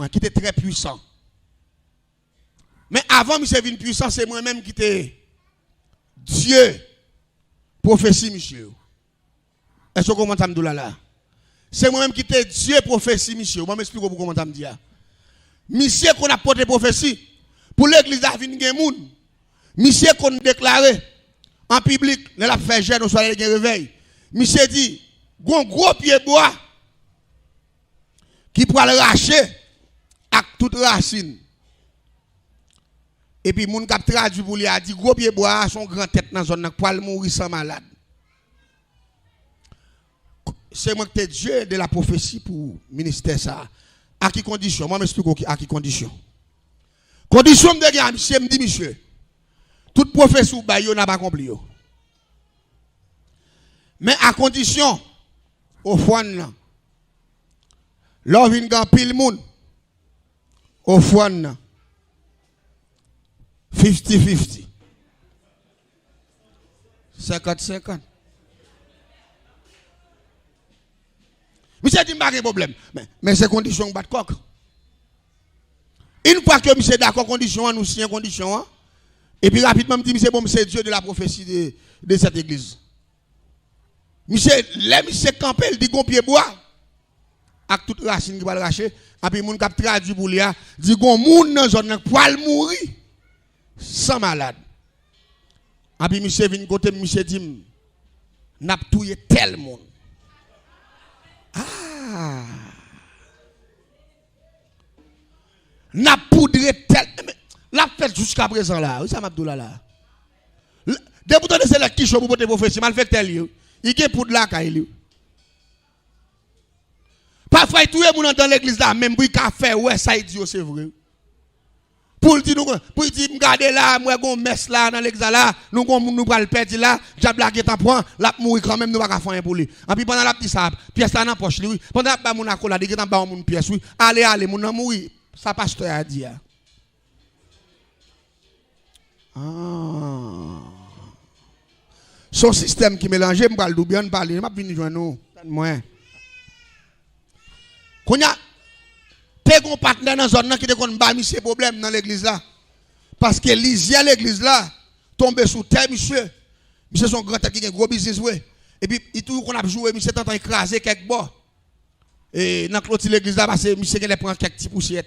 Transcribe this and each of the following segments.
qui était très puissant. Mais avant monsieur vin puissant, c'est moi-même qui était Dieu prophétie monsieur. Est-ce que comment t'am là? C'est moi-même qui était Dieu prophétie monsieur. Moi m'explique comment t'am dire. Monsieur qu'on a porté prophétie pour l'église à vinn gen moun. Monsieur qu'on déclaré en public, il a fait jeûne au soir de réveil. Monsieur dit, gros pied bois qui pourra le racher avec toute racine. Et puis, moun kap traduit pour lui a dit, gros pied bois son grand tête dans zone pour le mourir sans malade. C'est moi qui es Dieu de la prophétie pour le ministère ça. À qui condition? Moi, je m'explique à qui condition. Condition de gars, monsieur me dit, monsieur, toute prophétie ou bayo n'a pas accompli. Mais à condition, au fond, l'on vient de pile moun, au fond, 50-50. 50-50. Monsieur dit, pas de problème. Mais c'est condition bat coq. Une fois que monsieur d'accord condition, nous signons condition, et puis rapidement, me dit, monsieur, bon, c'est Dieu de la prophétie de cette église. Monsieur, les monsieur campé, il dit, gon pied bois, avec toute racine qui va le racher, et puis, moun kap traduit pour lui, dit, gon moun dans zone, pour le mourir, sans malade. Et puis, monsieur vient côté, monsieur dit, n'a pas touye tel monde. Ah! N'a poudré tel. La fête jusqu'à présent là. Oui, ça m'a dit là. Depuis que c'est là qui chope pour porter prophétie, mal fait tel lieu. Il y a poudre là quand il. Parfois, tout le monde dans l'église là, même pour café, ouais, ça idiot, c'est vrai. Pour dire, regardez là, moi, gon messe là, dans l'église là, nous, nous, le perdre là, diable là, qui est en point, là, mourir quand même, nous, pas faire pour lui. Et puis, pendant la petite sape, pièce là, dans la poche, lui, pendant la mon accolade, qui est en bas, mon pièce, oui, allez, mon nan mourir, ça pasteur a dit. Ah. Son système qui mélange, je vais le bien parler, je vais venir joindre nous. Moi. Quand il y a un partenaire dans la zone qui a mis ces problèmes dans l'église là. Parce que l'Isia l'église là, tombe sous terre, monsieur. Monsieur son grand qui a un gros business. Et puis, il tout qu'on a joué, monsieur t'entend écraser quelques bords. Et dans l'église là, parce que monsieur qui prend quelques petits poussières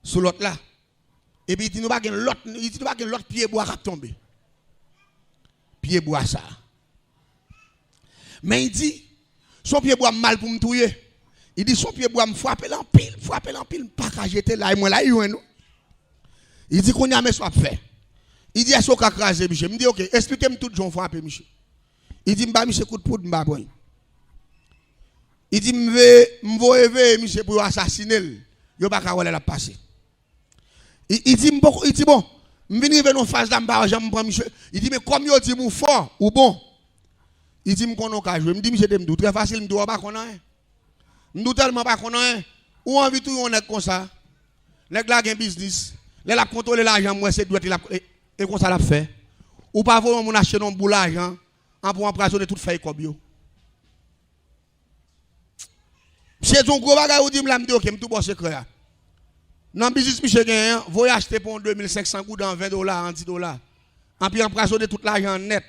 sous l'autre là. Et puis, il n'y a pas l'autre pied bois qui a tombé. Pied bois ça. Mais il dit, son pied bois mal pour me tuer. Il dit, son pied bois me frapper l'empile, pas qu'à jeter là, et moi là, il dit qu'on y a mes soit fait. Il dit, est-ce qu'on a crasé, monsieur? Il me dit, ok, expliquez-moi tout, j'en frappe, monsieur. Il dit, m'ba, monsieur, coup de poudre, m'ba, bon. Il dit, m'voie éveiller, monsieur, pour assassiner. Il n'y a pas qu'à la passer. Il dit, bon, m'venir vers nos phases d'amba, j'aime prendre, monsieur. Il dit, mais comme il dit, mon fort, ou bon. Il dit, m'konon ka jouer. Il me dit, monsieur, m'dou, très facile, m'dou, pas qu'on a. Nous tellement pas qu'on a ou envie tout on est comme ça. Les gars ont un business. Les la contrôler l'argent moi c'est doit et comme ça l'a fait. Ou pas vraiment mon acheter un bout l'argent en pour emprunter toute feuille comme yo. C'est ton gros bagage ou dit me dit OK, me tout bon secret. Dans business monsieur gagne, vous acheter pour 2500 coups dans 20 $, en 10 $. En puis emprunter tout l'argent net.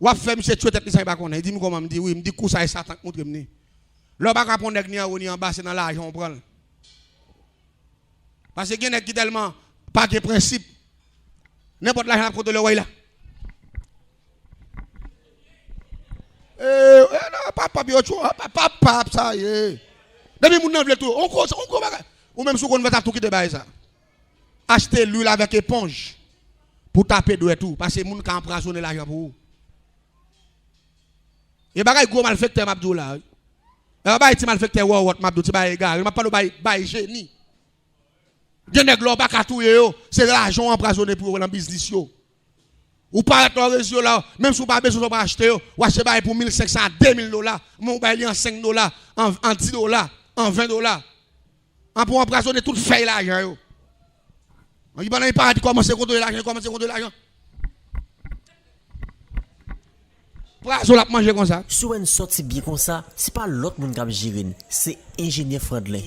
Ou a fait monsieur tuer tête ça pas connaît. Il dit comment me dit oui, me dit coup ça et Satan montre me. Là pas répondre nèg ni en bas c'est dans l'argent on prend. Parce que nèg qui tellement pas de principe. N'importe l'argent contre le roi là. Non papa bio papa ça y est. Depuis moun nan vle tout, on bagay. Ou même si on va tout quitter bail ça. Acheter l'huile avec éponge pour taper d'eau et tout parce que moun ka empoisonner l'argent pour vous. Et bagay gros malfecteur m'abdou là. Et bagay ti malfecteur ou m'abdou ti bagay gars, m'a pas bagay génie. Gen nèg là pas ka touyer yo, c'est l'argent empoisonné pour dans business yo. Ou pas être réseau là, même si vous pas besoin de acheter yo, ou acheter bagay pour 1500 à 2000 $, mon bagay en 5 $, en 10 $, en 20 $. En pour empoisonner toute feuille l'argent yo. On dit pas comment c'est contrôler l'argent, comment c'est contrôler l'argent. Poisson l'a manger comme ça. Si on sorti bien comme ça, c'est pas l'autre monde qui a géré, c'est ingénieur Fredlin.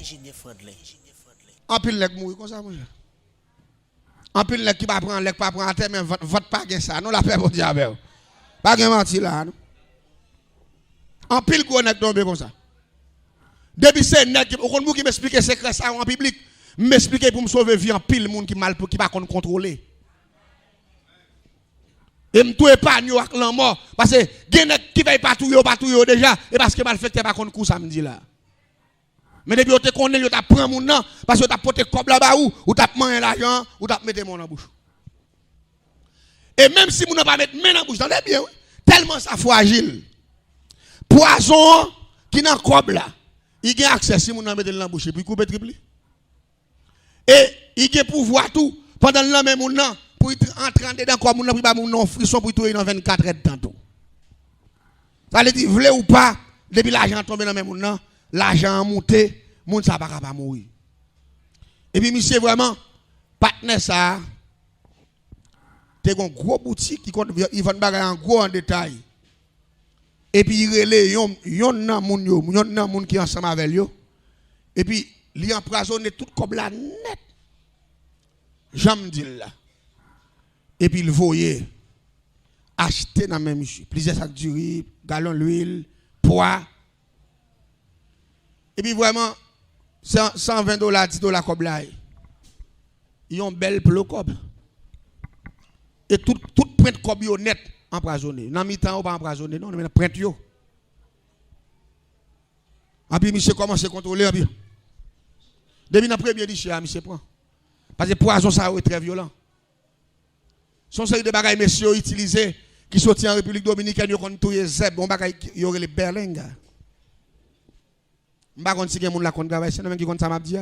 En pile lèg mourir comme ça mon cher. En pile lèg qui pas prendre lèg pas prendre à terre mais vote pas gain ça. Non la paix bon Dieu avec. Pas gain menti là. En pile gros nèg tomber comme ça. Depuis c'est nèg qui on qui m'expliquer secret ça en public, m'expliquer pour me sauver vie en pile monde qui mal qui pas contrôler. Et me tout épargne avec la mort parce que gen qui veille pas tout yo déjà et parce que mal fait pas contre coup samedi là. Mais depuis tu connais yo t'a prend mon nan parce que t'a porté cob là-bas ou t'a mangé l'argent ou t'a mettre mon dans bouche. Et même si mon n'a pas mettre main dans bouche, entendez bien, tellement ça fragile. Poison qui dans cob là, il a accès si mon n'a mettre dans bouche puis couper triple. Et il a pouvoir tout pendant le même mon nan pour entrer dedans comme mon n'a pas mon non frisson pour tout dans 24 heures tantôt. Ça veut dire vle ou pas depuis l'argent tomber dans même mon nan, l'argent monté, moun ça pas mourir. Et puis monsieur vraiment partenaire ça t'es un gros boutique qui compte il vend bagay en gros en détail. Et puis il relè yon nan moun qui ensemble avec yo. Et puis li empoisonné tout comme la net. J'aime dire là. Et puis il voyait acheter dans même monsieur plusieurs sacs de riz, gallon d'huile, poids. Et puis vraiment $120 $10 comme là. Ils ont belle plo cob. Et tout print cob yo net empoisonné. Dans mi-temps ou pas empoisonné non, mais print yo. Et puis monsieur commence à contrôler bien. Depuis la première édition, monsieur prend. Parce que poison ça est très violent. Son série de bagages messieurs utilisés qui sortent en République Dominicaine, ils ont tout zeb, bon bagage y aurait les berlinga. M'pa kon si gen moun la kon travail, c'est même qui kon ça m'a dit.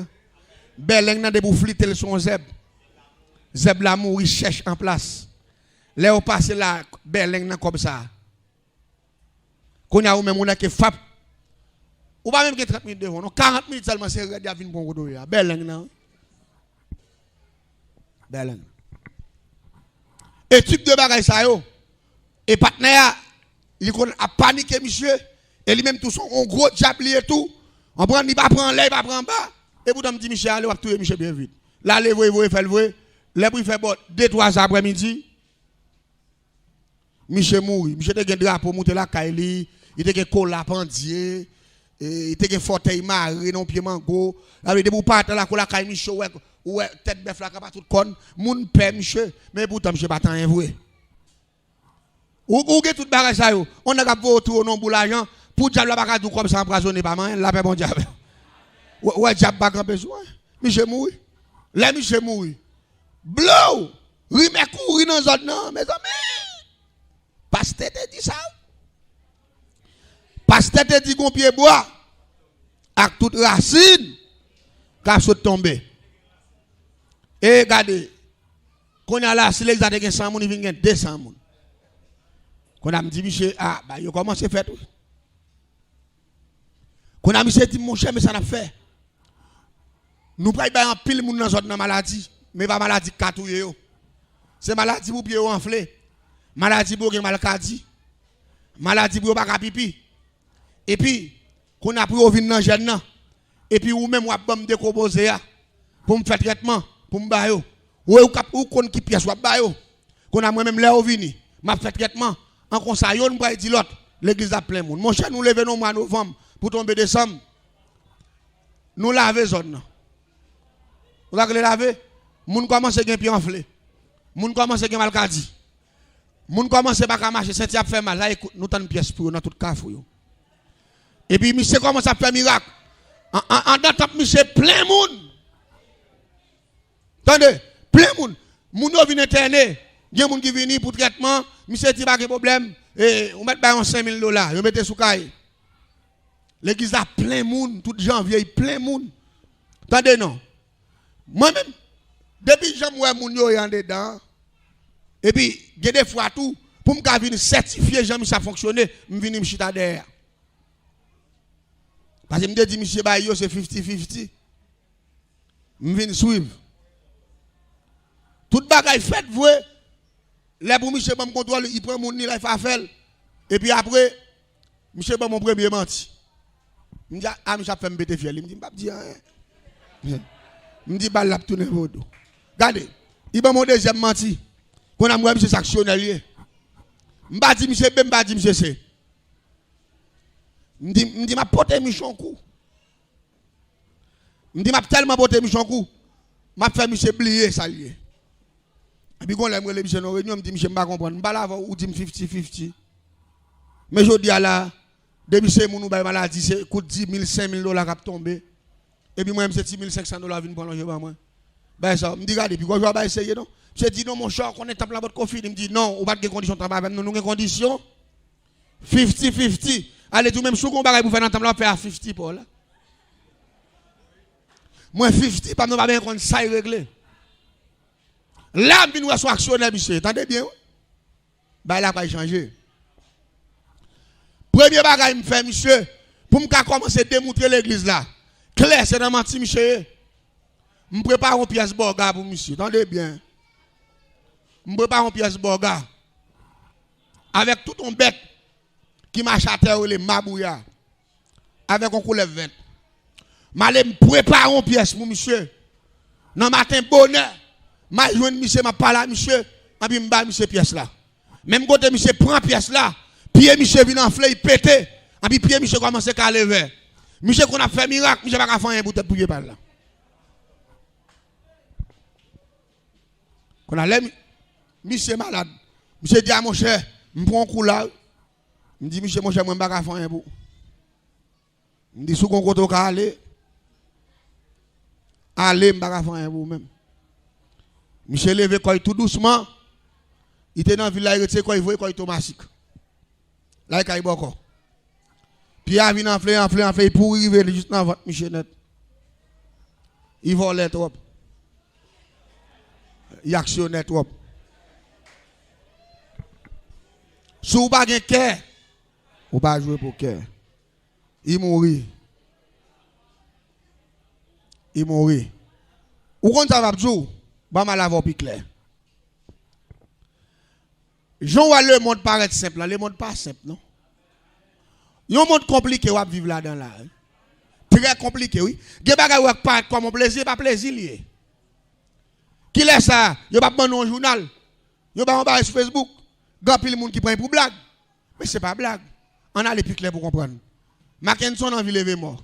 Berling nan de pou fliter son zeb. Zeb la mouri cherche en place. Là on passe là Berling nan comme ça. Qu'on y a ou même on a que fap. Ou pas même que 30 minutes devant, non 40 minutes seulement c'est ready à venir pour godo ya. Berling nan. Berling. Et type de bagay ça yo. Et partenaire il a paniqué monsieur et lui même tout son gros diable et tout. On prend il pas prend là, il pas prend bas et pourtant me dit monsieur allez on va tuer monsieur bien vite. Là les voyez faire le vrai. Là pour faire bon 2-3 après-midi. Monsieur mouri, monsieur te gen drapeau monter la Kaili, il te gen cola pendier, il te gen fauteuil maré non pied mango. Avec des pour partir la cola Kaili monsieur ouais tête bœuf la pas tout con, moun père monsieur, mais pourtant monsieur pas tant vrai. Ou gen tout bagage ça yo, on a capé autour non pour l'argent, pour diable pas tout comme ça empoisonné pas man, la paix bon diable. Ouais diable pas grand besoin. Monsieur mouri. Là monsieur mouri. Blow, rimet courir dans zone non, mes amis. Pasteur te dit ça. Pasteur te dit qu'on pied bois avec toute racine qu'a saute tomber. Et regardez, quand on a là, si les a 100 moun, il vient 200 moun. Quand on a dit monsieur ah bah yo commence à faire tout. Quand on a monsieur dit mon cher mais ça n'a fait. Nous pas en pile moun dans zone maladie, mais pas maladie katouye yo. C'est maladie pour pied enflé. Maladie pour mal kadi. Maladie pour pas pipi. Et puis qu'on a pris au vin dans jeune et puis ou même ou bam décomposer pour me faire traitement pour me ba yo. Ou kon qui pièce ou ba yo. Qu'on a moi même là au vini, m'a fait traitement en comme ça yo nous pas dire l'autre l'église a plein monde. Mon cher nous lever au mois novembre pour tomber décembre. Nous laver zone. Vous allez laver, moun commence à gen pied enflé. Moun commence à gen mal kadi. Moun commence pas à marcher, c'est a fait mal. Là écoute, nous t'en pièce pour dans tout cafou yo. Et puis monsieur commence à faire miracle. En temps monsieur plein monde. Attendez, plein monde. Moun yo vinn interné, gen moun qui vinn pour traitement, monsieur dit pas de problème et on met ba $5,000, yo mettez sous caille. L'église a plein monde, tout janvier plein monde. Attendez non. Moi-même depuis j'aime ouais moun yo en dedans. Et puis, il y a des fois tout, pour me venir certifier, j'aime ça fonctionner, je viens me chita derrière. Parce que je me dis, monsieur Bayo, c'est 50-50. Je viens suivre. Tout bagage fait, vous, là pour monsieur me contrôle, il prend mon nid, il fait faire. Et puis après, monsieur, bon, mon premier menti. Je me dis, ah, monsieur, fait me bêter fiel. Il me dit, pas dire rien. Je me dis, bah, là, tourner vos dos. Regardez, il va mon deuxième menti. Qu'on a moi, monsieur, sanctionnel. Je me dis, monsieur, je me dis, monsieur, c'est. Je me dis, ma pote Michon coup. Je me dis, ma tellement pote Michon coup. Ma fait monsieur oublier ça lié. Et puis quand l'aime le monsieur dans réunion, me dit monsieur pas comprendre. Me là ou dit 50-50. Mais je dis à la de monsieur mon ba maladie c'est coûte 10 000 5 000 $ cap tomber. Et puis moi c'est 10 500 $ vinn prendre pas moi. Ben ça me dit regardez puis quand je vais essayer non. Je dis non mon cher on est temple la votre confine, il me dit non, on pas de conditions de travail avec nous des conditions 50-50. Allez tout même sous qu'on bagay pour faire dans temple faire 50 pour là. Moi 50 pas nous pas bien qu'on ça régler. Là nous sommes actionnaires monsieur, attendez bien. Bah là pas changer. Premier bagage me fait monsieur pour me commencer à démontrer l'église là. Claire c'est dans menti monsieur. Me prépare une pièce borga pour monsieur, attendez bien. Me prépare une pièce borga avec tout ton bec qui m'a chaté les mabouya avec un couleur 20. M'allez me préparer une pièce pour monsieur. Dans matin bonheur, m'a joindre monsieur m'a parler à monsieur, m'a bi m'ba monsieur pièce là. Même côté monsieur prend pièce là, pied monsieur vient enfler, il pété, et puis pied monsieur commence à lever. Monsieur qu'on a fait miracle, monsieur pas faire un bout de pour par là. Qu'on a l'air monsieur malade. Monsieur dit à mon cher, me prend un coup là. Me dit monsieur mon cher moi pas faire un bout. Me dit sous qu'on côté aller. Allez, je vais faire un bout même. Monsieur levé tout doucement. Il était dans le village, il voyait quoi automatique. Là, il y a beaucoup. Puis il vient enfler, pour arriver juste dans votre monsieur net. Il vole trop. Il actionne trop. Si vous n'avez pas de cœur, vous ne pouvez pas jouer pour cœur. Il mourit. Il mourit. Ou quand ça va dire, bah mal avoir plus clair. Jean vois le monde paraît simple, le monde pas simple non. Il y a un monde compliqué à vivre là-dedans là. Très compliqué oui. Des bagages qui paraît comme un plaisir, pas plaisir lié. Qui laisse ça, yo pas prendre un journal. Yo pas en sur Facebook. Grand pile monde qui prend pour blague. Mais c'est pas blague. On a les plus clair pour comprendre. Mackinson en ville levé mort.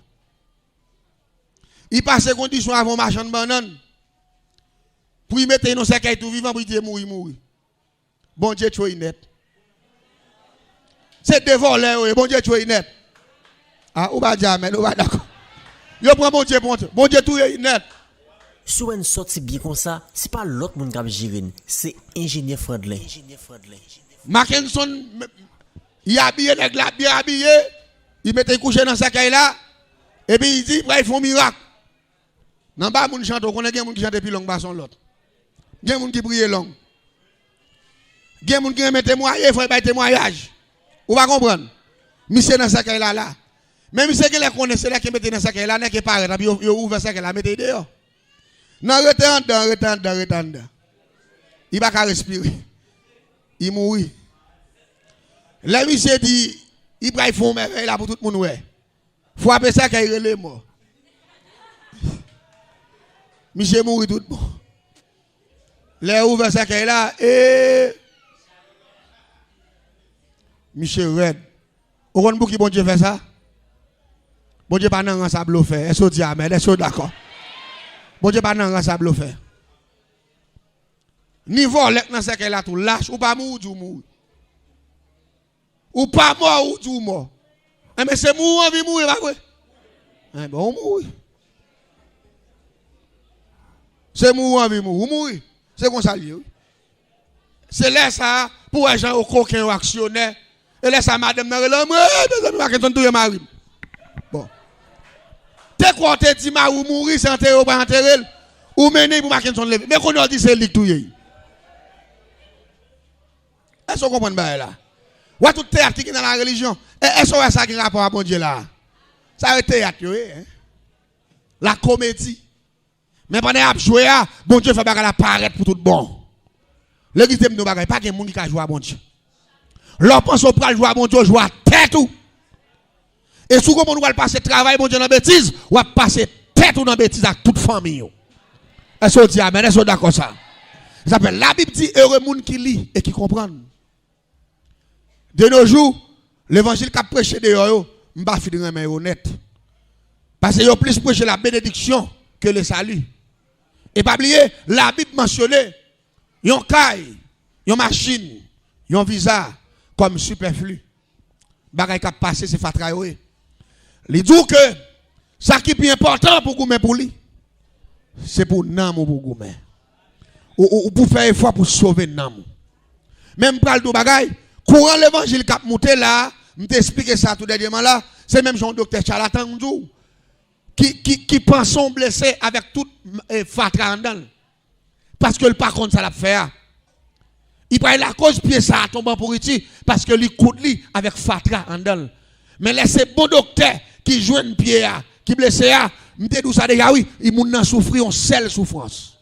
Il passe conditions avant marchand de banane. Pour y mettre dans cercueil tout vivant pour dire mourir. Bon Dieu tu es net. C'est des voleurs, bon Dieu tu es net. Ah, ou pas jamais, ou pas d'accord. Yo prend bon Dieu tu es net. Si vous sorti bien comme ça, c'est pas l'autre monde qui a géré, c'est ingénieur Franklin. Mackinson, il a habillé, il a bien habillé, il mettait couché dans sa caille là, et puis il dit, ils font miracle. Non, pas moun chante, on a des gens qui chantent plus long basson l'autre. Il y a des gens qui brillent long. Il y a des gens qui mettent témoignage, il faut pas témoignage. Vous va comprendre? Monsieur dans sa caille là. Même si quelqu'un connaît, c'est là qui mettait dans sa caille là, n'est-ce pas, et puis il ouvre sa caille là, mettez dehors. Non, retendre. Il va pas respirer. Il mourit. Là, monsieur dit, il va faire merveille là pour tout le monde. Il faut appeler ça qu'il est mort. Monsieur mourit tout le monde. Là, ouvre ça qu'il là, et. Monsieur Red. Vous comprenez pour qui bon Dieu fait ça? Bon Dieu pas dans un sable fait. Est-ce que vous dites, est-ce que d'accord? Bon Dieu pas dans un sable fait. Niveau lek dans ce qu'elle a tout lâche ou pas mourir ou mourir. Ou pas mort ou tout mort. Mais c'est mourir envie mourir pas vrai. Bon mourir. C'est mourir envie mourir. Mourir. C'est comme ça lié. C'est là ça pour les gens au coquin ou actionnaire et là ça madame dans le Mackinson tout mari. Bon. T'es quoi t'es dit ma ou mourir c'est enterrer ou pas enterrer ou mener pour Mackinson lever. Mais qu'on a dit c'est lui tout yé. Est-ce qu'on comprend bien là? Ou tout théâtre qui est dans la religion, est-ce que ça qui a rapport à bon Dieu là? Ça est théâtre, hein? La comédie. Mais pendant que jouer, bon Dieu fait bagarre apparaître pour tout bon. L'église de nous bagarre, pas de monde qui a joué à bon Dieu. Leur pense au pral joie mon Dieu, joie tête ou. Et sous comment nous allons passer travail mon Dieu dans bêtise, ou passer tête ou dans bêtise avec toute famille. Est-ce que dit amen, est-ce que d'accord ça? Ça s'appelle la Bible dit heureux monde qui lit et qui comprend. De nos jours, l'évangile qu'a prêché dehors, m'pa finir mais honnête. Parce que yo plus prêché la bénédiction que le salut. Et pas oublier, la Bible mentionne yon caille, yon machine, yon visa comme superflu. Bagay qui a passé c'est fatra yo. Il dit que ça qui est plus important pour vous pour lui, c'est pour nam ou pour vous. Ou pour faire effort pour sauver nam. Même pral do bagay, courant l'évangile qui a monté là, m'expliquer ça tout dernièrement là, c'est même Jean docteur charlatan qui pense blessé avec tout fatra en dedans. Parce que le par contre ça l'a fait. Il prend la cause pied ça tombe pour ici parce que lui coûte lui avec fatra en dedans. Mais laissez bon docteur qui joue un pied qui blessé m'te dou ça déjà oui, il moun nan souffrir une seule souffrance.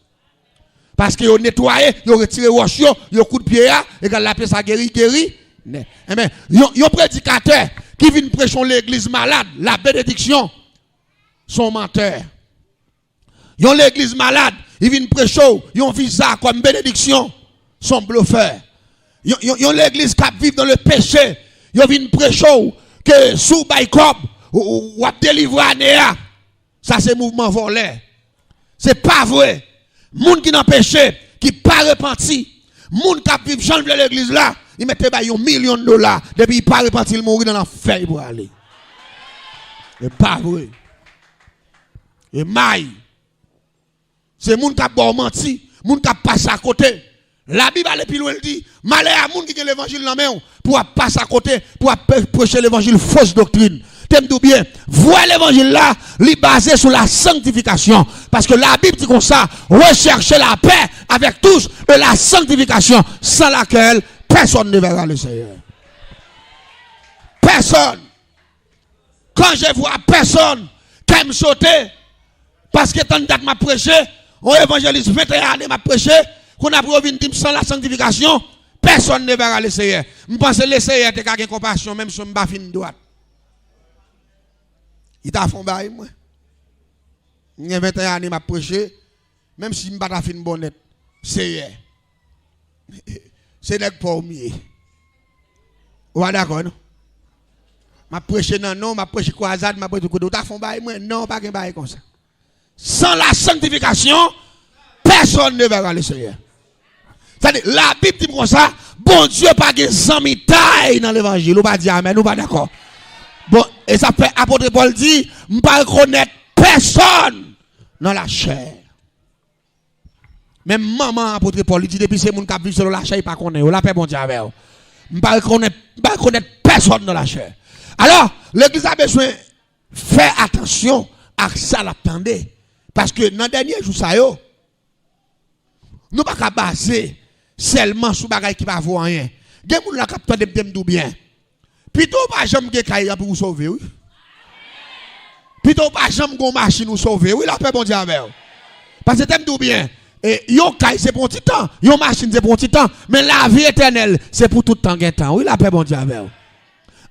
Parce que yo nettoyé, yo retiré roche yo coup de pied et quand la paix ça guéri. Mais yon prédicateur qui vient prêcher l'église malade, la bénédiction son menteur. Yon l'église malade, il vient prêcher yon visa comme bénédiction son bluffeur. Yon l'église qui vit dans le péché, yon vient prêcher que sous baïkob ou a délivré anéa. Ça c'est mouvement volé. C'est pas vrai. Moun qui n'a péché, qui pas repenti, moun qui vit dans l'église là, il mettait $1 million depuis il pas repenti, il mourit dans l'enfer pour aller. C'est pas vrai. Et maille. C'est moun qui a bon menti, moun qui a passé à côté. La Bible aller plus loin elle dit malheur à moun qui a l'évangile dans main pour passer à côté pour prêcher l'évangile fausse doctrine. T'aimes tout bien. Voir l'évangile là, il basé sur la sanctification parce que la Bible dit comme ça, recherchez la paix avec tous et la sanctification sans laquelle personne ne verra le Seigneur. Personne. Quand je vois personne qui me sauter parce que tant de date m'a prêché, on évangéliste 21 années m'a prêché, qu'on a pris sans la sanctification, personne ne verra le Seigneur. Je pense que le Seigneur a une compassion même si je ne suis pas fin droite. Il t'a fait un bail, moi. Il y a 21 années m'a prêché, même si je ne suis pas fin bonnet. Seigneur. C'est n'est pas mieux. Vous êtes d'accord, non? Je prêché non, je prêché croisade, je prêché coup de. Tu as fait un bail, moi? Non, pas un bail comme ça. Sans la sanctification, personne ne verra le Seigneur. C'est-à-dire, la Bible dit comme ça, bon Dieu pas de zami taille dans l'évangile. Ou pas dire amen, ou pas d'accord. Bon, et ça fait apôtre Paul dit, je ne pas reconnaître personne dans la chair. Même maman apôtre Paul dit depuis c'est mon qui vit sur la chair, il pas connaît. La paix bon Dieu avec. Je ne pas reconnaître personne dans la chair. Alors, l'église a besoin de faire attention à ça l'attendez. Parce que dans le dernier jour, ça yo, nous ne pouvons pas baser seulement sur les choses qui ne vont pas rien. Il y a des gens qui ont des tout bien. Plutôt pas jamais que caille pour vous sauver, oui. Plutôt pas jamais que machine vous sauver, oui, la paix bon Dieu avec. Parce que t'aimes tout bien. Et yon caille c'est pour un petit temps, yon machine c'est pour un petit temps, mais la vie éternelle c'est pour tout le temps gain temps. Oui, la paix bon Dieu avec.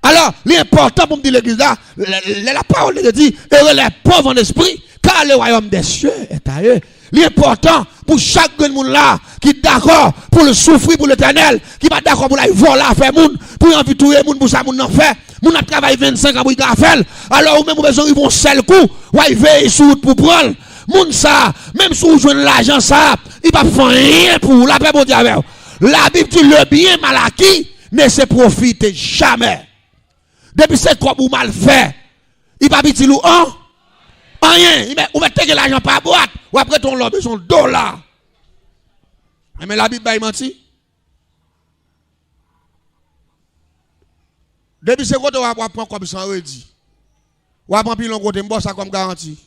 Alors, l'important pour me dire l'église là, la parole de Dieu, heureux les pauvres en esprit, car le royaume des cieux est à eux. L'important pour chaque monde là qui est d'accord pour le souffrir pour l'éternel, qui va d'accord pour la voler à faire moun, pour envie tuer moun pour ça moun en fait. Moun a travaillé 25 ans pour y faire. Alors ou même besoin ils vont seul coup, ou ils veillent sur pour prendre. Moun ça, même si vous jouez l'argent ça, il va faire rien pour la paix bon Dieu avec. La Bible dit le bien mal acquis ne se profite jamais. Depuis c'est quoi ou mal fait, il va dire ou rien, ou mettez l'argent par boîte, ou après ton lot besoin de $. Mais la Bible va menti. Depuis c'est quoi tu vas prendre comme ça redit. Ou prendre pilon côté m'boss ça comme garantie.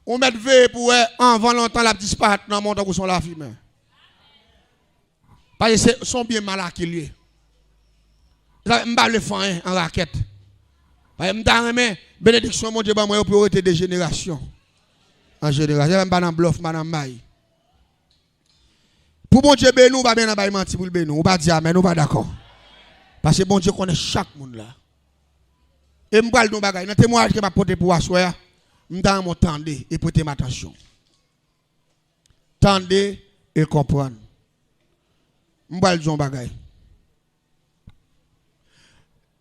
On met veille pour avant longtemps la disparaître dans montant où sont la fumée. Parce que c'est son bien mal acquis. M'ba le faire en raquette. Parce que m'ta remet bénédiction mon Dieu ba moi pour être des générations. En génération, m'ba dans bluff, m'ba dans maille. Pour mon Dieu bénou, pas bien dans bail menti pour le bénou, ou pas dire amen, ou pas d'accord. Parce que bon Dieu connaît chaque monde là. Et je parle de bagay. Dans le témoignage que je porter pour asseoir, je vais m'entendre et prêter ma attention. Tendez et comprendre. Je parle de bagay.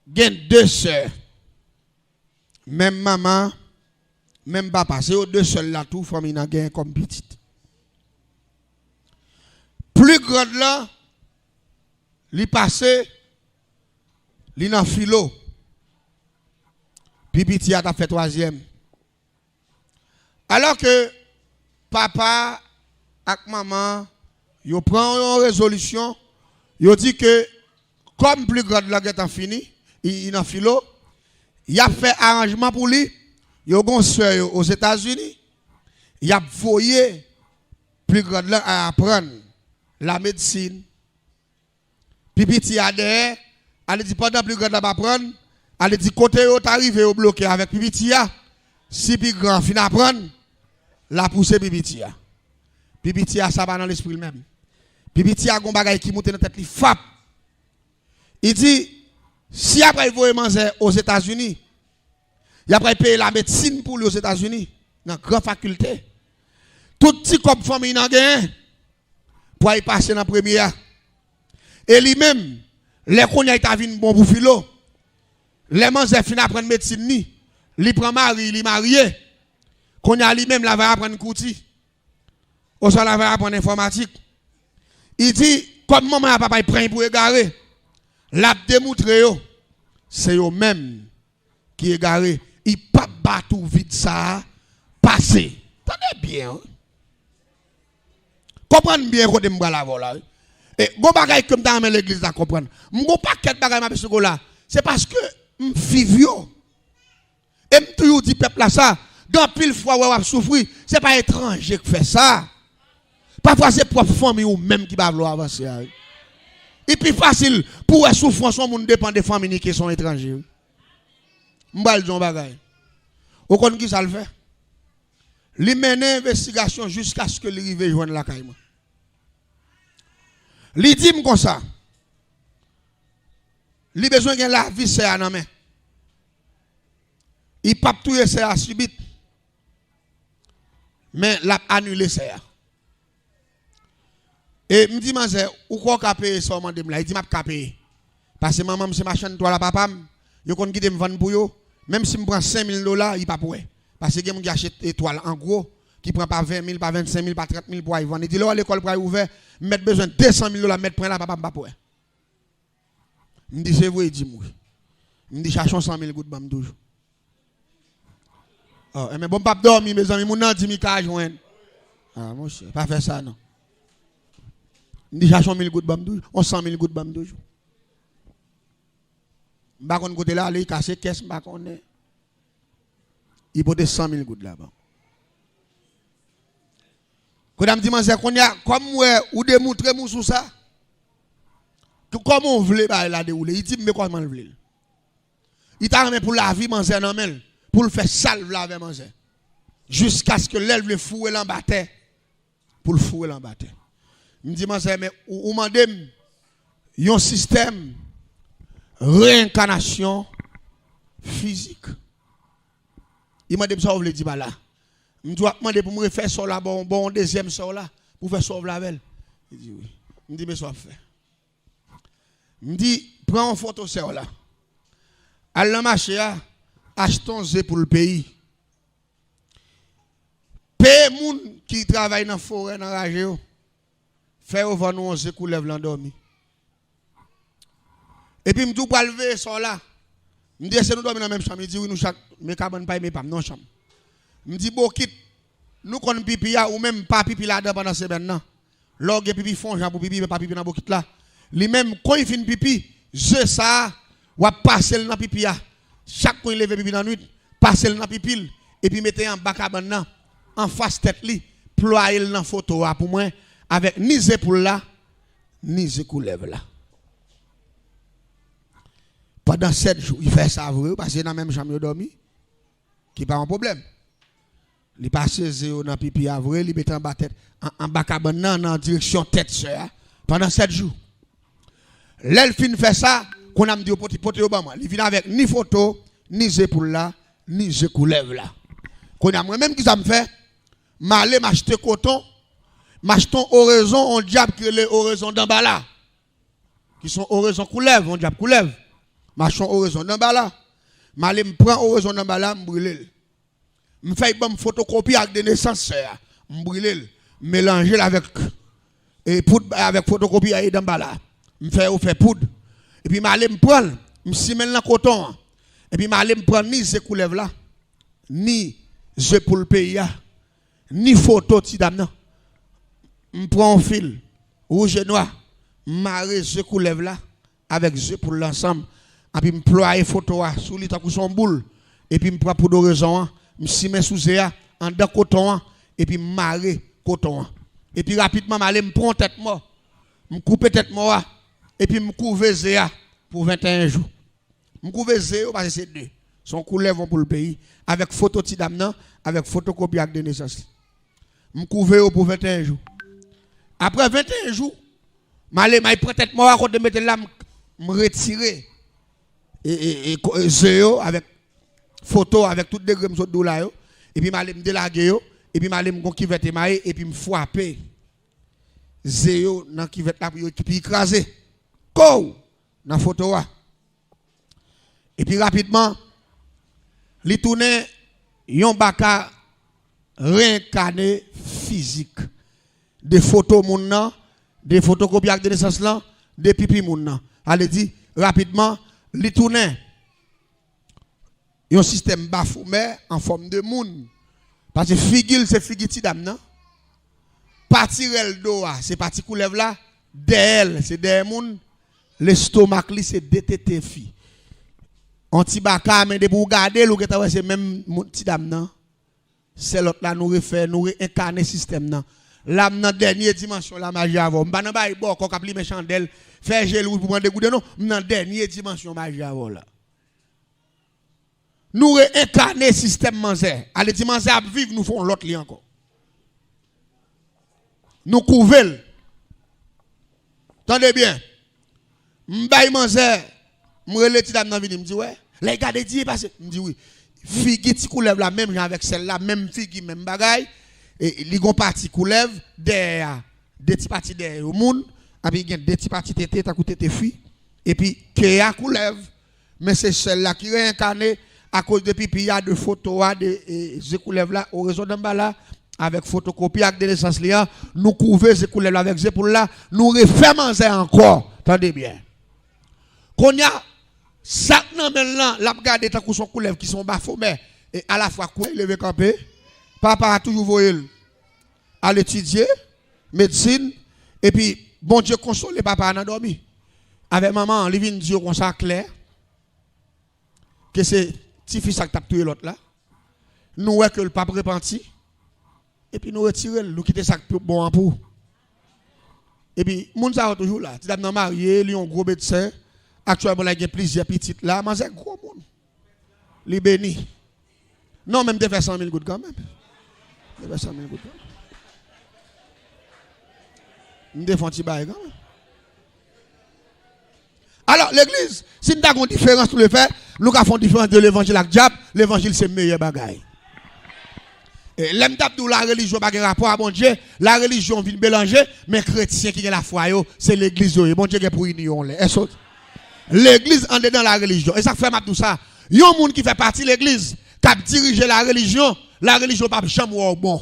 Il y a deux sœurs. Même maman, même papa. C'est aux deux seuls là tout, famille n'a gagné comme petite. Plus grande là, li passé, li nan philo. Puis petit a fait troisième. Alors que papa et maman, yo prend une résolution, yo dit que comme plus grande la est fini, il a philo, il a fait arrangement pour lui, yo gon sœur aux États-Unis, il a voyé plus grande là à apprendre la médecine. Puis petit a derrière, elle dit pendant plus grande là apprendre, elle dit côté yo t'arrivé au bloqué avec petit a, si plus grand fin apprendre, la pousser petit a. Petit a ça va dans l'esprit même. Petit a gon bagay qui monte dans tête li fap. Il dit si après il voye manger aux États-Unis, il après payer la médecine pour lui aux États-Unis dans grande faculté. Tout petit comme famille n'a gagné pour y passer dans première. Et lui-même, les qu'on y a vinn bon pour philo. Les manger fin apprendre médecine ni, li prend mari, li marié. Qu'on y a lui-même la va apprendre couti. Ou ça la va apprendre informatique. Il dit comme maman et papa prennent pour égarer. La démontré yo, c'est eux même qui égaré. Il pas battre tout vite ça passer. Tenez bien. Hein? Comprenez bien quand me la voilà. Et go bagay comme dans l'église à comprendre. M'go paquet bagay m'a besoin là. C'est parce que m'fivio. Et m'touyo dit peuple là ça, grand pile fois ouais souffrir, c'est pas étranger qui fait ça. Parfois c'est propre famille ou même qui va vouloir avancer. Et puis facile pour la souffrance, on dépend des familles qui sont étrangères. M'bal jon bagay. Ou kon qui ça le fait? Li mène investigation jusqu'à ce que li rive joindre la caille. Li dit comme ça. Li besoin gen la vie c'est à nan men. Il pas touyer c'est à subit. Mais l'a annulé c'est. Et me dit maman ou quoi ka payer ça mandem là, il dit m'a ka payer. Parce que maman c'est machin toi la papa, yo kon quitter me vendre pour yo, même si me prend $5,000, il pas pour. Parce que quelqu'un qui achète étoile en gros qui prend pas 20,000, pas 25,000, pas 30,000 pour y vendre. Il dit là l'école pour ouvert, mettre besoin $200,000 mettre prend là papa pas pour. Me dit c'est vrai, il dit moi. Me dit cherchons 100,000 gouttes bam toujours. Oh, mais bon pas dormir mes amis, mon nan dit mi ka joindre. Ah mon cher, pas faire ça non. Me dit cherchons 1,000 gouttes bam toujours, on 100,000 gouttes bam toujours. M'pa kon côté là, aller casser caisse m'pa connait. Il peut 100,000 gouttes là-bas. Quand on dit qu'on y a comme ou démontrer mon sous ça. Comment on veut la dérouler, il dit mais comment on veut. Il t'a remis pour la vie manger non mais pour le faire salve la avec manger. Jusqu'à ce que l'élève le fouet l'embattait pour le fouet l'embattait. Il me dit mais ou mandem un système réincarnation physique. Il m'a dit ça, vous le dites pas là. Je dois demander pour me faire ça là, bon deuxième ça là, pour faire sauver la belle. Il dit oui. Il me dit mais ça fait. Il me dit prends une photo ça là. Allez dans le marché, achetons Z pour le pays. Paye les gens qui travaillent dans la forêt, dans la région. Faire vendre nous 11 coups lève l'endormi. Et puis, je dis, pour lever ça là. Je dis, c'est nous dormir dans la même chambre. Il dit, oui, nous chaque, mais cabane pas, mais pas, non chambre. Je dis, bon, quitte, nous qu'on pipi ou même pas pipi là-dedans pendant ces semaines. Lorsque pipi font, pour pipi, mais pas pipi dans le là. Lui-même, quand il finit pipi, je ça, ou passer dans pipi. Chaque fois il lève pipi dans la nuit, passer dans pipi, et puis mettez en bas cabane, en face tête, ployer dans la photo pour moi, avec ni épaule là, ni couleuvre là. Pendant 7 jours, il fait ça vrai, parce que dans la même chambre, il dormi, qui pas un problème. Il passe dans le pipi à vrai, il met en bas tête, en bas cabane, en direction tête, pendant 7 jours. L'elfine fait ça, qu'on a dit au pote Obama, il vient avec ni photo, ni épaule là, ni couleuvre là. Qu'on a moi-même qui ça me fait, m'aller m'acheter coton, m'acheter oraison, on diable que les oraisons d'en bas là. Qui sont oraison couleuvre, on diable couleuvre. M'acheter oraison d'en bas là. M'aller me prendre oraison d'en bas là, m'brûler. Me fait une photocopie avec des naissances, m'brûler, mélanger avec et poudre avec photocopie avec d'en bas là. Me fait poudre. Et puis m'aller me prendre, me simel dans coton. Et puis m'aller me prendre ni ces couleuvres là, ni je pour le pays, ni photo ti dame nan. Me prend un fil rouge et noir, marrer ce couleuvre là avec je pour l'ensemble. Et puis me ployer photo sous l'état coup son boule et puis me prend pour d'oraison, me simel sous zéa en dans coton et puis marrer coton. Et puis rapidement m'aller me prendre tête mort, me couper tête mort et puis me couvrir zéa pour 21 jours. Me couvrir zéa parce que c'est deux. Son couleuvre pour le pays avec photo ti dame nan, avec photocopie avec de naissance. Me couvrir pour 21 jours. Après 21 jours, m'aller m'a prend tête mort à côté de mettre là me retirer et zéo avec photo avec tout degré m'sot dou là yo et puis m'aller me délaguer yo et puis m'aller me conquivete maï et puis me frapper zéo dans kivette là puis écraser ko dans photo là. Et puis rapidement li tourner yon baka réincarné physique des photos moun nan, des photocopies avec de naissance là, des pipi moun nan. Allez dit rapidement li tourner yon système bafoumé en forme de moun. Parce que figure c'est figure ti dame nan. Parti rel do c'est parti couleuvre là, derrière c'est derrière moun, l'estomac li c'est DTT fi. On ti baka mais de pour regarder l'ou que c'est même ti dame nan. C'est l'autre là nous refaire nous réincarner système nan. Là dans dernière dimension la magie avant. M'pa nan bay bon qu'on kapli méchant d'elle, faire gelou pour prendre goudé non, dans dernière dimension magie avant là. Nous réincarner système manzé. Allez dimanche à vivre nous font l'autre li encore. Nous couvrons. Tendez bien. M'bay manzé, m'rele ti dame nan vini m'di ouais. Les gars de Dieu parce m'di oui. Figue ti couleuvre la même avec celle-là, même figue même bagaille. Et li gon parti couleuvre derrière des petits parties derrière au monde, et puis gen des petits parties tété ta côté tété fi et puis que a couleuvre mais c'est celle-là qui réincarné à cause de pipi y a de photos de couleuvre là au réseau d'en bas là avec photocopie avec des naissances là nous couvrir ces couleuvre là avec pour là nous refaire encore. Attendez bien. Qu'on y a ça nan men là la regarder ta son couleuvre qui sont bafomé et à la fois couler lever camper. Papa a toujours voyé à l'étudier, médecine, et puis, bon Dieu console papa a dormi. Avec maman, il vient dire comme ça clair, que c'est petit fils qui tape tué l'autre là. Nous voyons que le pape repenti, et puis nous retirons, nous quittons ça bon en pour. Et puis, moun sa toujours là. Tu as marié, il y a un gros médecin, actuellement, il y a plusieurs petites là, mais c'est un gros monde. Il est béni. Non, même de faire 100 000 gouttes quand même. De faire 100 000 gouttes quand même. Nous défendons quand même. Alors, l'église, si nous avons une différence pour le faire, nous avons une différence de l'évangile avec diable. L'évangile, c'est le meilleur bagaille. Et l'aime d'abdou la religion n'a pas rapport à bon Dieu. La religion vient mélanger, mais chrétien qui a la foi, c'est l'église. Bon Dieu qui est pour union. L'église en dedans la religion. Et ça fait tout ça. Il y a un monde qui fait partie de l'église, qui a dirigé la religion pas jamais bon.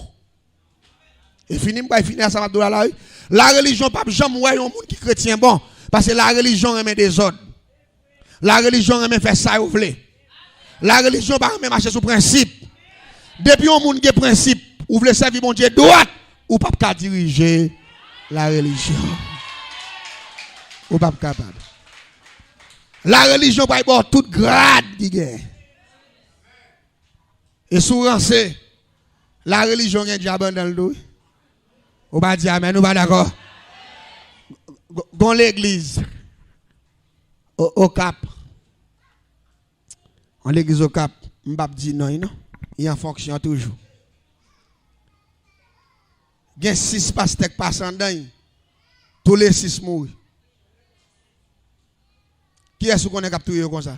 Et fini, ça va dans la religion pas jamais un monde qui chrétien bon. Parce que la religion aime des ordres. La religion aime faire ça ou voulez. La religion pas aime marcher sous principe. Depuis un monde qui a principe, ou voulez servir mon Dieu droite, ou pas diriger la religion. Ou pas capable. La religion pas avoir toute grade qui gagne. Et souvent c'est la religion qui est diable dans le dos. Ou pas dire amen, ou pas d'accord. Dans l'église au Cap. En l'église au Cap, m'pa dit non. Il en fonctionne toujours. Il y a 6 pasteurs qui passent en dedans. Tous les 6 mourent. Qui est-ce qu'on est capturé comme ça?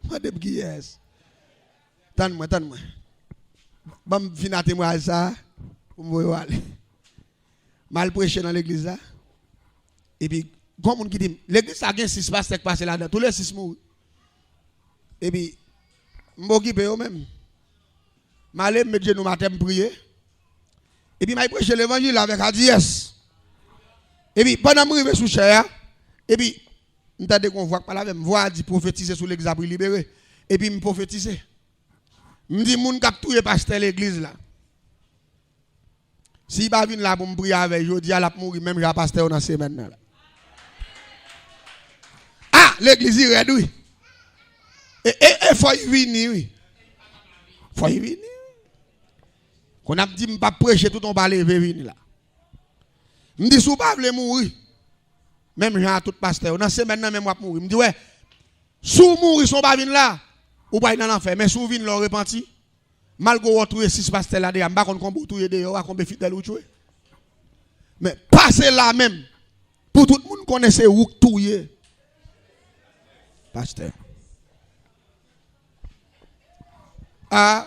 Madame qui est? Tande-moi. Bon, fin témoignage ça, pour me aller. Mal prêché dans l'église là. Et puis, comme on qui dit, l'église a gagné 6 pasteurs qui passent là-dedans, tous les 6 mourent. Et puis, je m'occupe eux-mêmes. Je vais mettre genoux matin pour prier. Et puis, je prêche l'évangile avec Adiès. Et puis, pendant que je suis sous chair, et puis, je me qu'on voit par la même voix, dit prophétiser sur l'église pour libérer. Et puis, je prophétise. Je dis, moun k'ap touye pasteur l'église là. Si il va venir là pour me prier avec, je dis à la mourir, même j'ai pasteur dans la semaine là. Ah, l'église est red, oui. Et faut y venir, oui. Faut y venir. Qu'on a dit, je ne pas prêcher tout on va lever venir là. Je dis, si vous ne voulez pas mourir, même j'ai tout pasteur, dans la semaine même moi mourir. Je dis, ouais, si vous mourrez, si vous ne pas venir là, ou pas dans l'enfer, mais si vous venez leur repenti, malgré vous trouver 6 pasteurs là, je ne sais pas comment vous trouvez dehors, combien de fidèles vous tuez. Mais passez là même, pour tout le monde connaisse où touyer. Pasteur. Ah,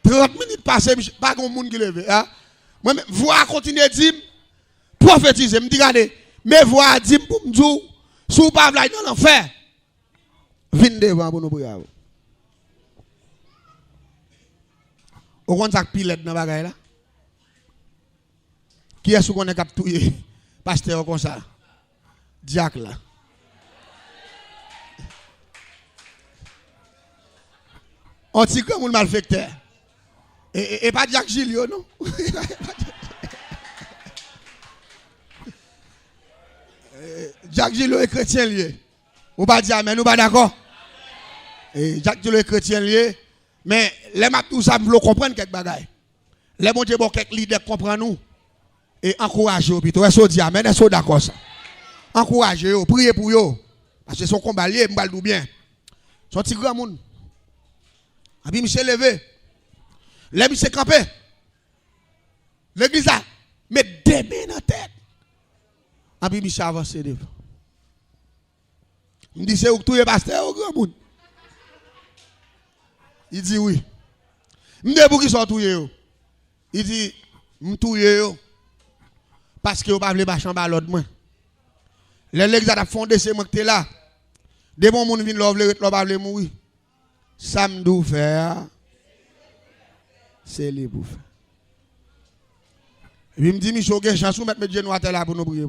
30 minutes passées, pas de monde qui lève. Ah, moi, voix continue à dire, prophétiser, me dit, regardez, mais voix dire pour me dire, si vous ne pouvez pas dans l'enfer, venez devant pour nous prier. Au compte ça pilote dans bagaille là. Qui est-ce qu'on est capturé pasteur comme ça? Diacre là. On dit comme un malfecteur. Et pas Jacques Gilio non. Jacques Gilio est chrétien lié. Ou pas dire amen, nous pas d'accord. Et Jacques Gilio est chrétien lié. Mais les maps tout ça, nous comprendre quelques bagailles. Les bon Dieu, quelques leaders comprennent nous. Et encouragez eux. Est-ce que dit amen? Est-ce que d'accord ça? Encouragez eux, priez pour eux. Parce que son combat lié, m'bal tout bien. Son petit grand monde. Et puis, monsieur levé. Les monsieur campé. L'église a met des mains dans la tête. Et puis, monsieur avance devant. Il me dit, c'est où tout est pasteur au grand monde. Il dit oui. Je me dis pour qui sont touillés. Il dit, je suis touillé. Parce que vous ne pouvez pas marcher en l'autre. L'église a fondé, c'est moi qui suis là. Des bons gens viennent l'ouvrir, ils ne peuvent pas mourir. Ça me doit faire. C'est les pour faire. Et puis, il me dit, Michel, il y a une chance de mettre Dieu là pour nous prier.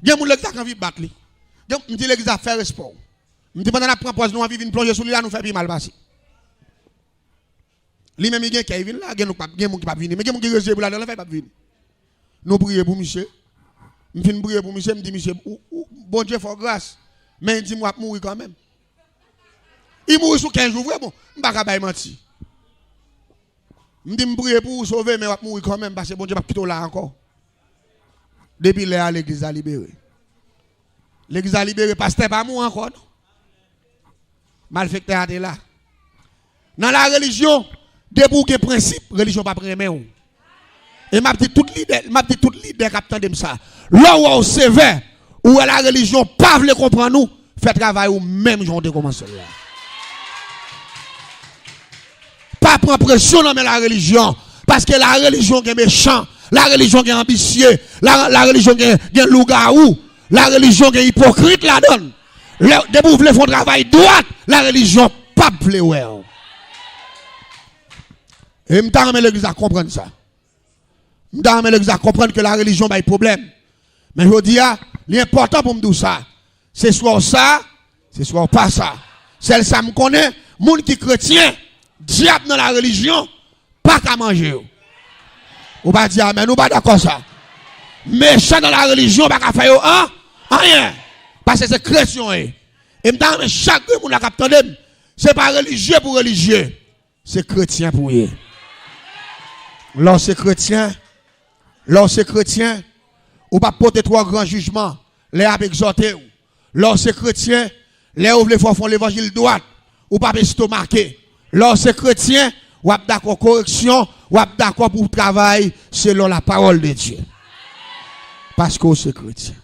Il y a des gens qui ont envie de battre. Je me dis, l'église a fait sport. Je me dis, pendant la prendre nous envie de plonger sur lui, là, nous fait plus mal passer. Lui même il y a qui vient là, il y a qui pas venir, mais il y a qui reste là, il fait pas venir. Nous prions pour monsieur. Je viens prier pour monsieur, me dit monsieur, bon Dieu fait grâce, mais il dit moi mourir quand même. Il mourit sous 15 jours vraiment, je ne vais pas mentir. Je me dit me prier pour vous sauver, mais je vais mourir quand même parce que bon Dieu pas plutôt là encore. Depuis là l'église a libéré. L'église a libéré pasteur pas mourir encore non. Malfecteur est là. Dans la religion debout que principe, religion pas premier. Et m'a dit tout leader qui attendent ça. Là où on sévère, où la religion pas veut comprendre nous, fait travail ou même j'en de commencer là. Pas prendre pression dans la religion parce que la religion est méchant, la religion est ambitieux, la religion est loup-garou, la religion est hypocrite la donne. Debout veut faire travail droit, la religion pas veut ouais. Et je t'amène l'église à comprendre ça. Je t'amène l'église à comprendre que la religion a un problème. Mais je dis, l'important pour me dire ça, c'est soit ça, c'est soit pas ça. Celle ça me connaît, monde qui chrétien, diable dans la religion, pas qu'à manger. Ou pas dire, mais nous pas d'accord ça. Méchant dans la religion, pas qu'à faire rien. Parce que c'est chrétien. Et je t'amène chaque monde à capter, c'est pas religieux pour religieux, c'est chrétien pour eux. Lorsque chrétien, ou pas porter 3 grands jugements, les a exhorté. Lorsque chrétien, les ouvre font l'évangile droit, ou pas estomaquer. Lorsque chrétien, ou pas d'accord correction, ou pas d'accord pour travail selon la parole de Dieu. Parce que c'est chrétien.